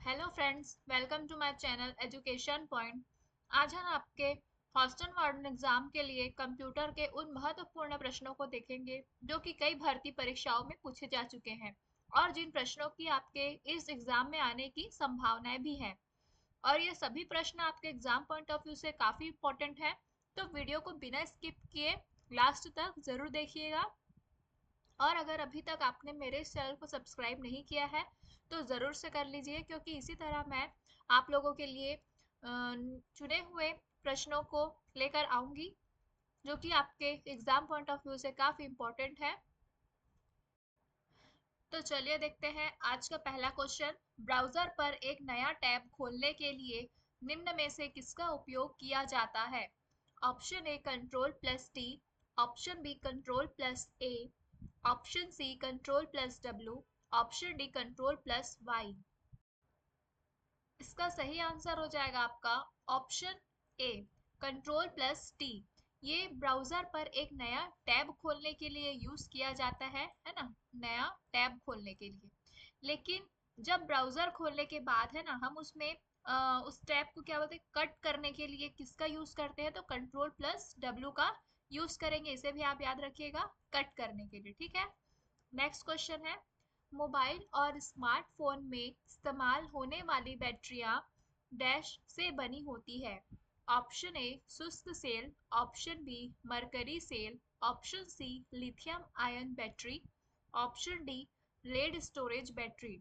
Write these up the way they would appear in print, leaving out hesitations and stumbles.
Hello friends, welcome to my channel education point. आज हम आपके हॉस्टल वार्डन एग्जाम के लिए कंप्यूटर के उन महत्वपूर्ण प्रश्नों को देखेंगे जो कि कई भर्ती परीक्षाओं में पूछे जा चुके हैं और जिन प्रश्नों की आपके इस एग्जाम में आने की संभावनाएं भी हैं। और ये सभी प्रश्न आपके एग्जाम पॉइंट ऑफ व्यू से काफी इंपॉर्टेंट है, तो वीडियो को बिना स्किप किए लास्ट तक जरूर देखिएगा। और अगर अभी तक आपने मेरे इस चैनल को सब्सक्राइब नहीं किया है तो ज़रूर से कर लीजिए, क्योंकि इसी तरह मैं आप लोगों के लिए चुने हुए प्रश्नों को लेकर आऊंगी जो कि आपके एग्जाम पॉइंट ऑफ व्यू से काफ़ी इम्पोर्टेंट है। तो चलिए देखते हैं आज का पहला क्वेश्चन। ब्राउज़र पर एक नया टैब खोलने के लिए निम्न में से किसका उपयोग किया जाता है? Option A control plus T, option B control plus A, option C control plus W, option D control plus Y. इसका सही आंसर हो जाएगा आपका option A control plus T. ये ब्राउजर पर एक नया टैब खोलने के लिए यूज किया जाता है ना, नया टैब खोलने के लिए। लेकिन जब ब्राउजर खोलने के बाद है ना, हम उसमें उस टैब को क्या बोलते हैं, कट करने के लिए किसका यूज करते हैं? तो कंट्रोल प्लस डब्ल्यू का यूज करेंगे। इसे भी आप याद रखिएगा, कट करने के लिए। ठीक है। नेक्स्ट क्वेश्चन है, मोबाइल और स्मार्टफोन में इस्तेमाल होने वाली बैटरियां डैश से बनी होती है? ऑप्शन ए शुष्क cell, option B mercury cell, option C lithium ion battery, option D lead storage battery.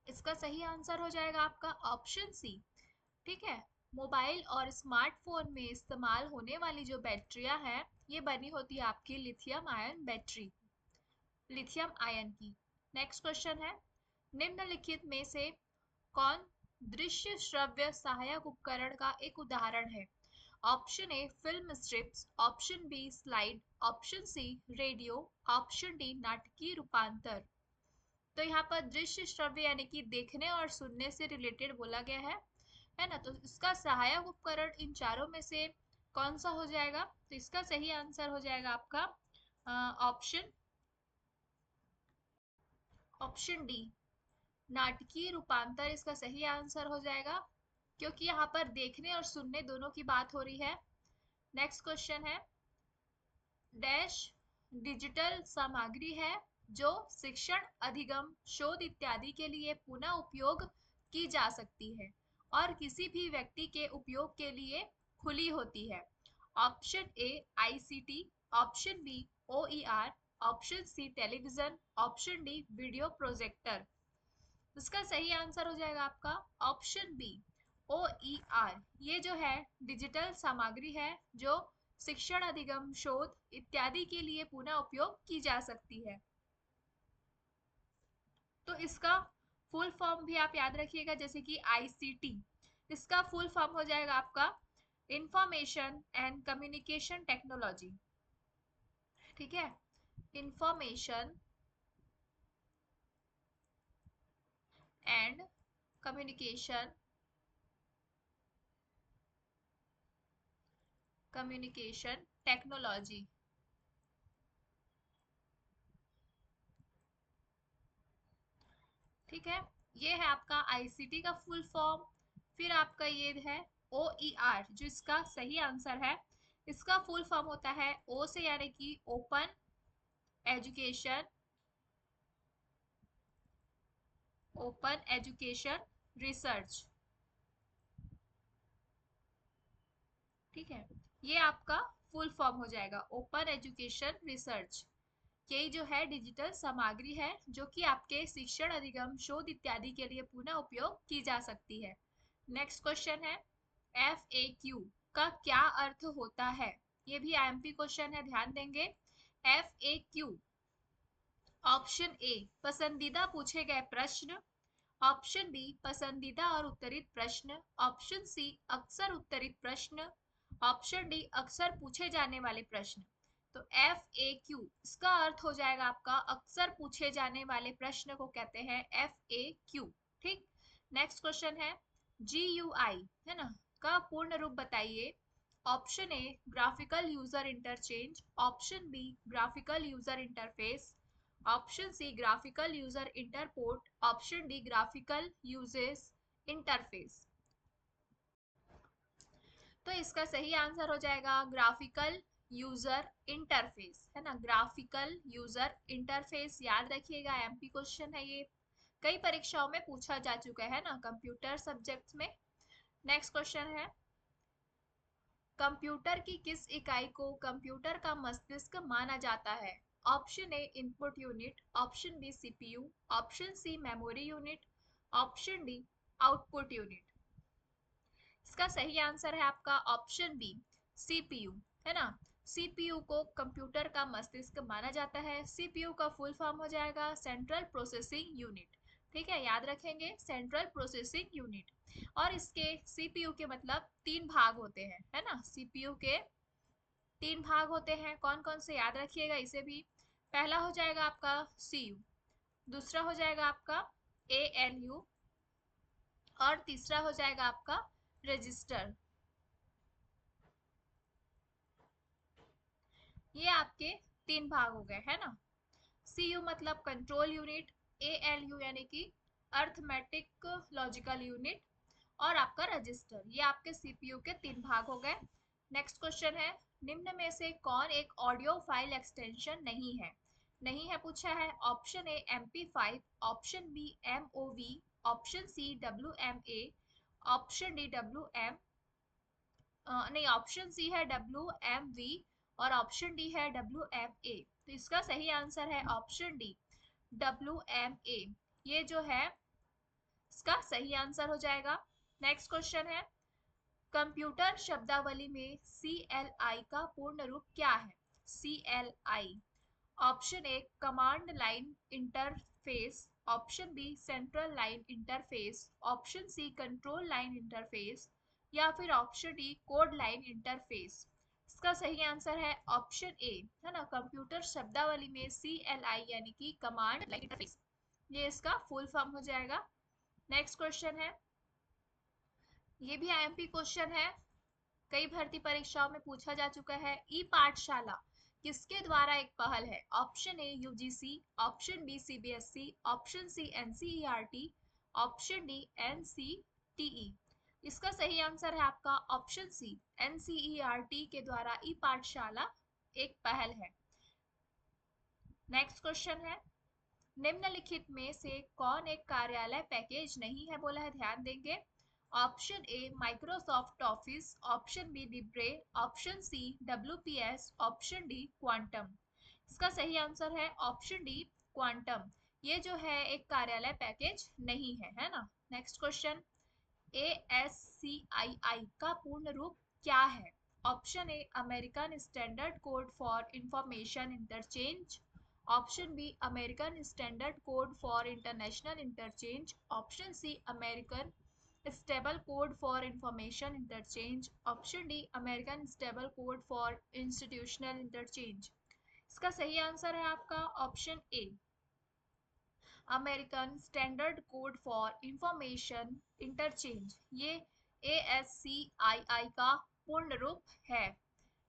इसका सही आंसर हो जाएगा आपका ऑप्शन सी। ठीक है। मोबाइल और स्मार्टफोन में इस्तेमाल होने वाली जो बैटरियां हैं, ये बनी होती है आपकी lithium ion battery, lithium ion की। नेक्स्ट क्वेश्चन है, निम्नलिखित में से कौन दृश्य श्रव्य सहायक उपकरण का एक उदाहरण है? Option A film strips, option B slide, option C radio, option D नाटकीय रूपांतर। तो यहाँ पर दृश्य श्रव्य यानी कि देखने और सुनने से रिलेटेड बोला गया है ना। तो इसका सहायक उपकरण इन चारों में से कौन सा हो जाएगा? तो इसका सही आंसर हो जाएगा आपका ऑप्शन ऑप्शन डी नाटकीय रूपांतर। इसका सही आंसर हो जाएगा, क्योंकि यहाँ पर देखने और सुनने दोनों की बात हो रही है। नेक्स्ट क्वेश्चन है, डैश डिजिटल सामग्री है जो शिक्षण, अधिगम, शोध इत्यादि के लिए पुनः उपयोग की जा सकती है और किसी भी व्यक्ति के उपयोग के लिए खुली होती है? Option A ICT, option B OER, option C television, option D video projector. इसका सही आंसर हो जाएगा आपका option B O E R. ये जो है डिजिटल सामग्री है जो शिक्षण, अधिगम, शोध इत्यादि के लिए पुनः उपयोग की जा सकती है। तो इसका फुल फॉर्म भी आप याद रखिएगा, जैसे कि आईसीटी। इसका फुल फॉर्म हो जाएगा आपका इंफॉर्मेशन एंड कम्युनिकेशन टेक्नोलॉजी। ठीक है। Information and communication technology. ठीक है। ये है आपका आईसीटी का फुल फॉर्म। फिर आपका ये है ओईआर, जो इसका सही आंसर है। इसका फुल फॉर्म होता है ओ से यानी कि open education, open education research. ठीक है। ये आपका फुल फॉर्म हो जाएगा ओपन एजुकेशन रिसर्च। यही जो है डिजिटल सामग्री है जो कि आपके शिक्षण, अधिगम, शोध इत्यादि के लिए पुनः उपयोग की जा सकती है। नेक्स्ट क्वेश्चन है, एफ ए क्यू का क्या अर्थ होता है? ये भी आईएमपी क्वेश्चन है, ध्यान देंगे। F A Q, option A पसंदीदा पूछे गए प्रश्न, ऑप्शन बी पसंदीदा और उत्तरित प्रश्न, ऑप्शन सी अक्सर उत्तरित प्रश्न, ऑप्शन डी अक्सर पूछे जाने वाले प्रश्न। तो एफ ए क्यू इसका अर्थ हो जाएगा आपका अक्सर पूछे जाने वाले प्रश्न को कहते हैं एफ ए क्यू। ठीक। नेक्स्ट क्वेश्चन है, जी यू आई है ना का पूर्ण रूप बताइए? Option A graphical user interchange, option B graphical user interface, option C graphical user interport, option D graphical यूजेस इंटरफेस। तो इसका सही आंसर हो जाएगा ग्राफिकल यूजर इंटरफेस, है ना, ग्राफिकल यूजर इंटरफेस। याद रखिएगा, एमपी क्वेश्चन है ये, कई परीक्षाओं में पूछा जा चुका है ना, कंप्यूटर सब्जेक्ट्स में। नेक्स्ट क्वेश्चन है, कंप्यूटर की किस इकाई को कंप्यूटर का मस्तिष्क माना जाता है? Option A input unit, option B CPU, option C memory unit, option D output unit. इसका सही आंसर है आपका ऑप्शन बी सीपीयू, है ना। सीपीयू को कंप्यूटर का मस्तिष्क माना जाता है। सीपीयू का फुल फॉर्म हो जाएगा सेंट्रल प्रोसेसिंग यूनिट। ठीक है, याद रखेंगे, सेंट्रल प्रोसेसिंग यूनिट। और इसके सीपीयू के मतलब तीन भाग होते हैं, है ना, सीपीयू के तीन भाग होते हैं। कौन कौन से, याद रखिएगा इसे भी। पहला हो जाएगा आपका सीयू, दूसरा हो जाएगा आपका एएलयू, और तीसरा हो जाएगा आपका रजिस्टर। ये आपके तीन भाग हो गए, है ना। सीयू मतलब कंट्रोल यूनिट, एएलयू यानी कि अर्थमेटिक लॉजिकल यूनिट, और आपका रजिस्टर। ये आपके सीपीयू के तीन भाग हो गए। नेक्स्ट क्वेश्चन है, निम्न में से कौन एक ऑडियो फाइल एक्सटेंशन नहीं है? नहीं है पूछा है। Option A MP5, option B MOV, option C WMA, option D WM नहीं, ऑप्शन सी है WMV, और ऑप्शन डी है WMA। तो इसका सही आंसर है ऑप्शन डी WMA। ये जो है इसका सही आंसर हो जाएगा। नेक्स्ट क्वेश्चन है, कंप्यूटर शब्दावली में CLI का पूर्ण रूप क्या है? CLI, option A command line interface, option B central line interface, option C control line interface, या फिर option D code line interface. इसका सही आंसर है ऑप्शन ए, है ना, कंप्यूटर शब्दावली में CLI यानी कि कमांड लाइन इंटरफेस, ये इसका फुल फॉर्म हो जाएगा। नेक्स्ट क्वेश्चन है, ये भी आईएमपी क्वेश्चन है, कई भर्ती परीक्षाओं में पूछा जा चुका है। ई पाठशाला किसके द्वारा एक पहल है? Option A UGC, option B CBSE, option C NCERT, option D NCTE. इसका सही आंसर है आपका ऑप्शन सी एनसीईआरटी के द्वारा ई पाठशाला एक पहल है। नेक्स्ट क्वेश्चन है, निम्नलिखित में से कौन एक कार्यालय पैकेज नहीं है? बोला है, ध्यान देंगे। Option A Microsoft Office, option B Libre, option C WPS, option D quantum. इसका सही आंसर है ऑप्शन डी क्वांटम। ये जो है एक कार्यालय पैकेज नहीं है, है ना। नेक्स्ट क्वेश्चन, ASCII का पूर्ण रूप क्या है? Option A American standard code for information interchange, option B American standard code for international interchange, option C American stable code for information interchange, option D American stable code for institutional interchange. इसका सही answer है आपका option A American standard code for information interchange. ये ASCII का पूर्ण रूप है।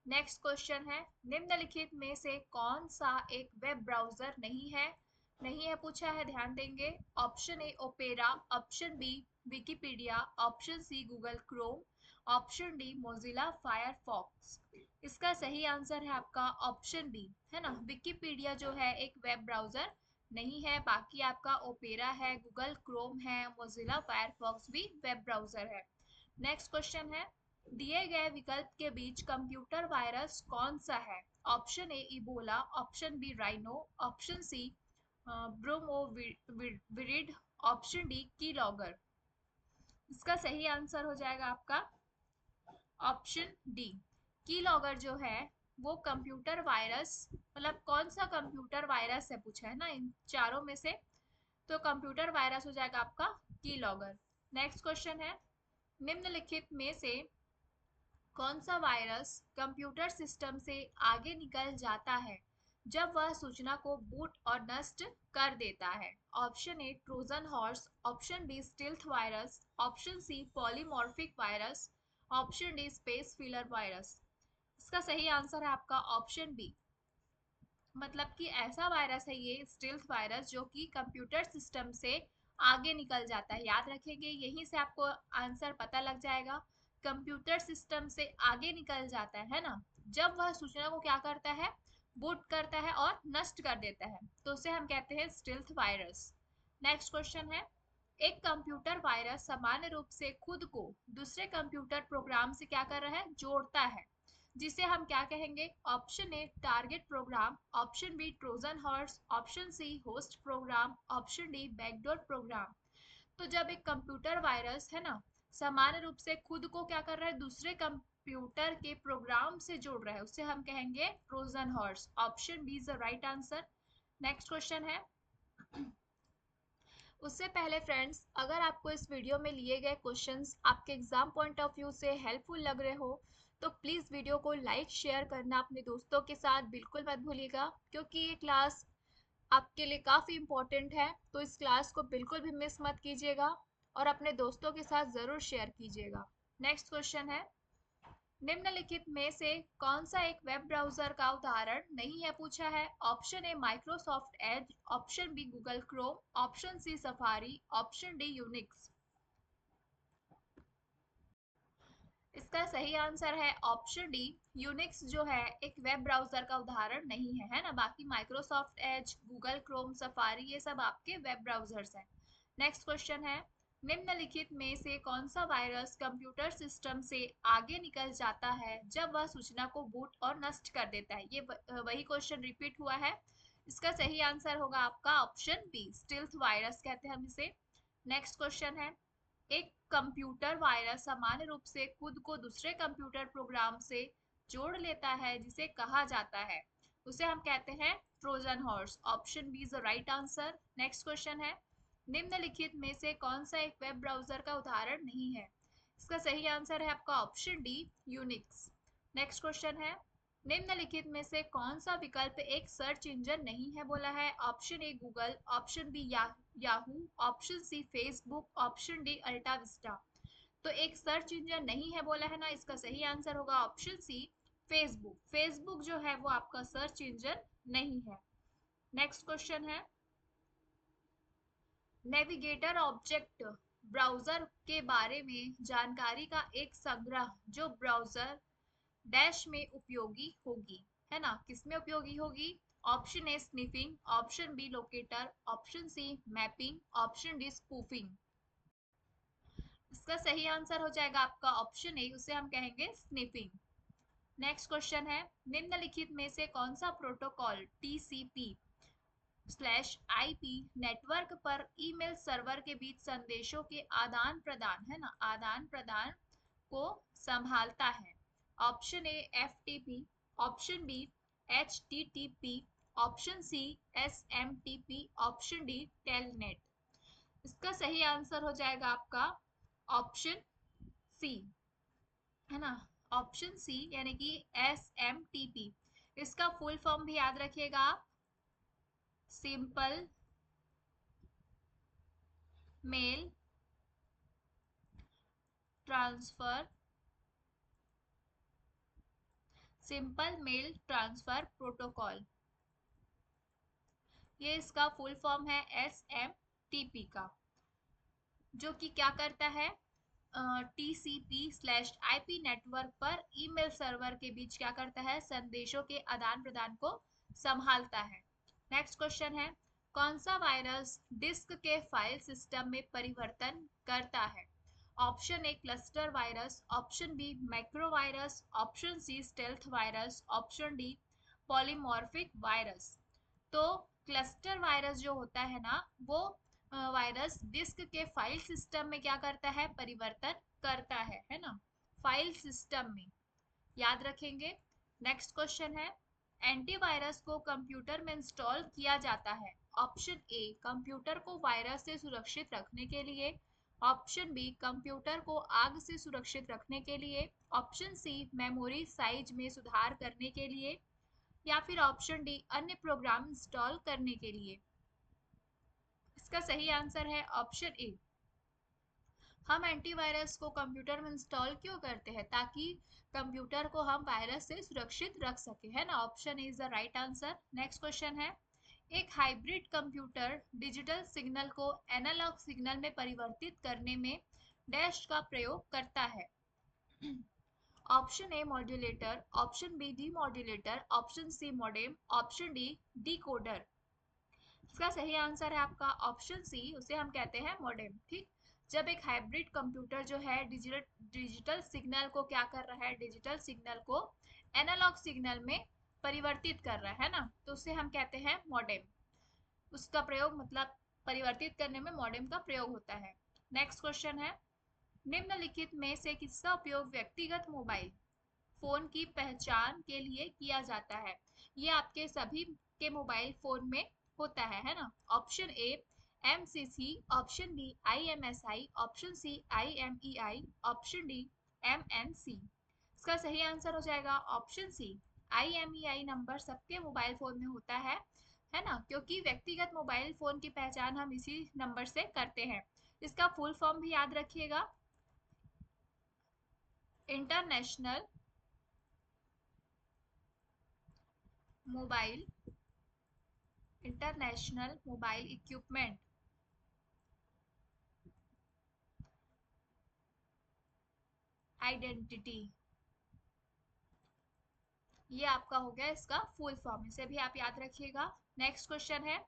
Next question है, निम्नलिखित में से कौन सा एक वेब ब्राउजर नहीं है? नहीं है पूछा है, ध्यान देंगे। Option A Opera, option B Wikipedia, option C Google Chrome, option D Mozilla Firefox. इसका सही आंसर है आपका ऑप्शन बी, है ना, विकिपीडिया जो है एक वेब ब्राउजर नहीं है। बाकी आपका ओपेरा है, गूगल क्रोम है, मोजिला फायरफॉक्स भी वेब ब्राउजर है। नेक्स्ट क्वेश्चन है, दिए गए विकल्प के बीच कंप्यूटर वायरस कौन सा है? Option A Ebola, option B rhino, option C bromovirid, option D key logger. इसका सही आंसर हो जाएगा आपका ऑप्शन डी की लॉगर जो है वो कंप्यूटर वायरस, मतलब कौन सा कंप्यूटर वायरस है पूछा है ना इन चारों में से, तो कंप्यूटर वायरस हो जाएगा आपका की लॉगर। नेक्स्ट क्वेश्चन है, निम्नलिखित में से कौन सा वायरस कंप्यूटर सिस्टम से आगे निकल जाता है जब वह सूचना को बूट और नष्ट कर देता है? Option A Trojan horse, option B stealth virus, option C polymorphic virus, option D space filler virus. इसका सही आंसर है आपका ऑप्शन बी मतलब कि ऐसा वायरस है ये स्टील्थ वायरस जो कि कंप्यूटर सिस्टम से आगे निकल जाता है। याद रखेंगे, यहीं से आपको आंसर पता लग जाएगा। कंप्यूटर सिस्टम से आगे निकल जाता है ना, जब वह सूचना को क्या करता है, बूट करता है और नष्ट कर देता है, तो उसे हम कहते हैं स्टील्थ वायरस। नेक्स्ट क्वेश्चन है, एक कंप्यूटर वायरस सामान्य रूप से खुद को दूसरे कंप्यूटर प्रोग्राम से क्या कर रहा है, जोड़ता है, जिसे हम क्या कहेंगे? Option A target program, option B Trojan horse, option C host program, option D backdoor program. तो जब एक कंप्यूटर वायरस है ना सामान्य रूप से खुद को क्या कर रहा है, दूसरे कंप्यूटर के प्रोग्राम से जोड़ रहा है, उसे हम कहेंगे Trojan horse. Option B is the right answer. Next question है, उससे पहले फ्रेंड्स, अगर आपको इस वीडियो में लिए गए क्वेश्चंस आपके एग्जाम पॉइंट ऑफ व्यू से हेल्पफुल लग रहे हो, तो प्लीज़ वीडियो को लाइक शेयर करना अपने दोस्तों के साथ बिल्कुल मत भूलिएगा, क्योंकि ये क्लास आपके लिए काफ़ी इम्पोर्टेंट है। तो इस क्लास को बिल्कुल भी मिस मत कीजिएगा और अपने दोस्तों के साथ ज़रूर शेयर कीजिएगा। नेक्स्ट क्वेश्चन है, निम्नलिखित में से कौन सा एक वेब ब्राउजर का उदाहरण नहीं है, पूछा है। Option A Microsoft Edge, option B Google Chrome, option C Safari, option D Unix. इसका सही आंसर है ऑप्शन डी, यूनिक्स जो है एक वेब ब्राउजर का उदाहरण नहीं है, है ना। बाकी Microsoft Edge, Google Chrome, safari ये सब आपके वेब ब्राउजर्स हैं। नेक्स्ट क्वेश्चन है, निम्नलिखित में से कौन सा वायरस कंप्यूटर सिस्टम से आगे निकल जाता है जब वह सूचना को बूट और नष्ट कर देता है? ये वही क्वेश्चन रिपीट हुआ है। इसका सही आंसर होगा आपका ऑप्शन बी, स्टिल्थ वायरस कहते हैं हम इसे। नेक्स्ट क्वेश्चन है, एक कंप्यूटर वायरस सामान्य रूप से खुद को दूसरे कंप्यूटर प्रोग्राम से जोड़ लेता है, जिसे कहा जाता है, उसे हम कहते हैं Trojan horse. Option B is the right answer. Next question है, निम्नलिखित में से कौन सा एक वेब ब्राउजर का उदाहरण नहीं है? इसका सही आंसर है आपका option D, Unix. Next question है, निम्नलिखित में से कौन सा विकल्प एक सर्च इंजन नहीं है, बोला है। Option A Google, option B Yahoo, option C Facebook, option D Alta Vista. तो एक सर्च इंजन नहीं है बोला है ना, इसका सही आंसर होगा ऑप्शन सी, फेसबुक। फेसबुक जो है वो आपका सर्च इंजन नहीं है। नेक्स्ट क्वेश्चन है, नेविगेटर ऑब्जेक्ट ब्राउजर के बारे में जानकारी का एक संग्रह जो ब्राउजर डैश में उपयोगी होगी, है ना। किसमें उपयोगी होगी? Option A sniffing, option B locator, option C mapping, option D spoofing. इसका सही आंसर हो जाएगा आपका ऑप्शन ए, उसे हम कहेंगे स्निफिंग। नेक्स्ट क्वेश्चन है, निम्नलिखित में से कौन सा protocol TCP slash IP network पर ईमेल सर्वर के बीच संदेशों के आदान प्रदान, है ना, आदान प्रदान को संभालता है? Option A FTP, option B HTTP, option C SMTP, option D Telnet. इसका सही आंसर हो जाएगा आपका ऑप्शन सी, है ना, ऑप्शन सी, यानी कि एसएमटीपी। इसका फुल फॉर्म भी याद रखिएगा आप, simple mail transfer, simple mail transfer protocol, ये इसका फुल फॉर्म है एसएमटीपी का, जो कि क्या करता है, टीसीपी स्लैश आईपी नेटवर्क पर ईमेल सर्वर के बीच क्या करता है, संदेशों के आदान प्रदान को संभालता है। नेक्स्ट क्वेश्चन है, कौन सा वायरस डिस्क के फाइल सिस्टम में परिवर्तन करता है? Option A cluster virus, option B macro virus, option C stealth virus, option D polymorphic virus. तो क्लस्टर वायरस जो होता है ना, वो वायरस डिस्क के फाइल सिस्टम में क्या करता है, परिवर्तन करता है ना, फाइल सिस्टम में, याद रखेंगे। नेक्स्ट क्वेश्चन है, एंटीवायरस को कंप्यूटर में इंस्टॉल किया जाता है। ऑप्शन ए कंप्यूटर को वायरस से सुरक्षित रखने के लिए, ऑप्शन बी कंप्यूटर को आग से सुरक्षित रखने के लिए, ऑप्शन सी मेमोरी साइज में सुधार करने के लिए, या फिर ऑप्शन डी अन्य प्रोग्राम इंस्टॉल करने के लिए। इसका सही आंसर है ऑप्शन ए, हम एंटीवायरस को कंप्यूटर में इंस्टॉल क्यों करते हैं? ताकि कंप्यूटर को हम वायरस से सुरक्षित रख सके, है ना। Option is the right answer. Next question है, एक हाइब्रिड कंप्यूटर डिजिटल सिग्नल को एनालॉग सिग्नल में परिवर्तित करने में डैश का प्रयोग करता है। Option A modulator, option B demodulator, option C modem, option D decoder. इसका सही आंसर है आपका ऑप्शन सी, उसे हम कहते हैं मॉडेम। ठीक, जब एक हाइब्रिड कंप्यूटर जो है डिजिटल डिजिटल सिग्नल को क्या कर रहा है, डिजिटल सिग्नल को एनालॉग सिग्नल में परिवर्तित कर रहा है ना, तो उसे हम कहते हैं मॉडेम। उसका प्रयोग मतलब परिवर्तित करने में मॉडेम का प्रयोग होता है। नेक्स्ट क्वेश्चन है, निम्नलिखित में से किसका उपयोग व्यक्तिगत मोबाइल फोन की पहचान के लिए किया जाता है? ये आपके सभी के मोबाइल फोन में होता है ना। Option A MCC, option B IMSI, option C IMEI, option D MNC। इसका सही आंसर हो जाएगा ऑप्शन सी, IMEI नंबर सबके मोबाइल फोन में होता है ना, क्योंकि व्यक्तिगत मोबाइल फोन की पहचान हम इसी नंबर से करते हैं। इसका फुल फॉर्म भी याद रखिएगा, international mobile international mobile equipment identity. ये आपका हो गया इसका फुल फॉर्म, इसे भी आप याद रखिएगा। नेक्स्ट क्वेश्चन है,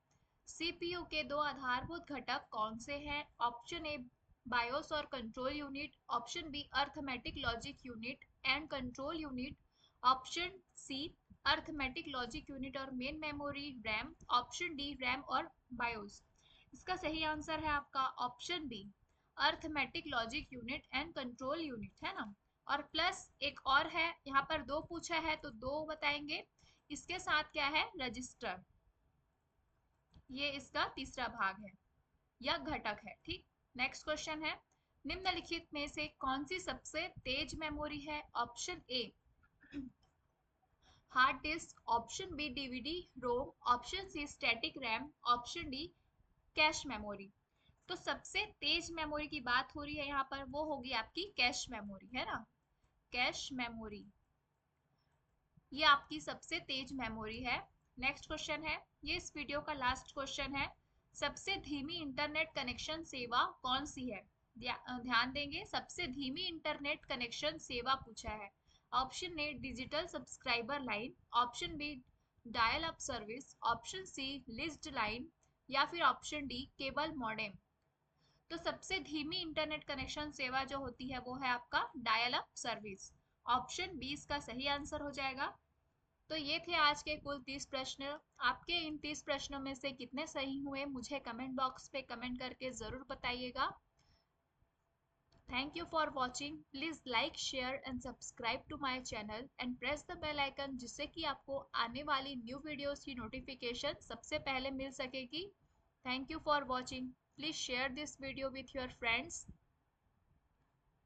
सीपीयू के दो आधारभूत घटक कौन से हैं? ऑप्शन ए बायोस और control unit, option B arithmetic logic unit and control unit, option C arithmetic logic unit और main memory RAM, option D RAM और बायोस। इसका सही आंसर है आपका option B, arithmetic logic unit and control unit, है ना। और plus एक और है, यहाँ पर दो पूछा है तो दो बताएंगे। इसके साथ क्या है, रजिस्टर, ये इसका तीसरा भाग है या घटक है। ठीक, नेक्स्ट क्वेश्चन है, निम्नलिखित में से कौन सी सबसे तेज मेमोरी है? Option A hard disk, option B DVD ROM, option C static RAM, option D cache memory. तो सबसे तेज मेमोरी की बात हो रही है यहाँ पर, वो होगी आपकी कैश मेमोरी, है ना। कैश मेमोरी ये आपकी सबसे तेज मेमोरी है। नेक्स्ट क्वेश्चन है, ये इस वीडियो का लास्ट क्वेश्चन है, सबसे धीमी इंटरनेट कनेक्शन सेवा कौन सी है? ध्यान देंगे, सबसे धीमी इंटरनेट कनेक्शन सेवा पूछा है। Option A digital subscriber line, option B dial up service, option C leased line या फिर ऑप्शन डी केबल मॉडेम। तो सबसे धीमी इंटरनेट कनेक्शन सेवा जो होती है वो है आपका dial up service. Option B इसका सही आंसर हो जाएगा। तो ये थे आज के कुल 30 प्रश्न। आपके इन 30 प्रश्नों में से कितने सही हुए मुझे कमेंट बॉक्स पे कमेंट करके जरूर बताइएगा। Thank you for watching. Please like share and subscribe to my channel and press the bell icon, जिससे कि आपको आने वाली न्यू वीडियोस की नोटिफिकेशन सबसे पहले मिल सकेगी। Thank you for watching. Please share this video with your friends.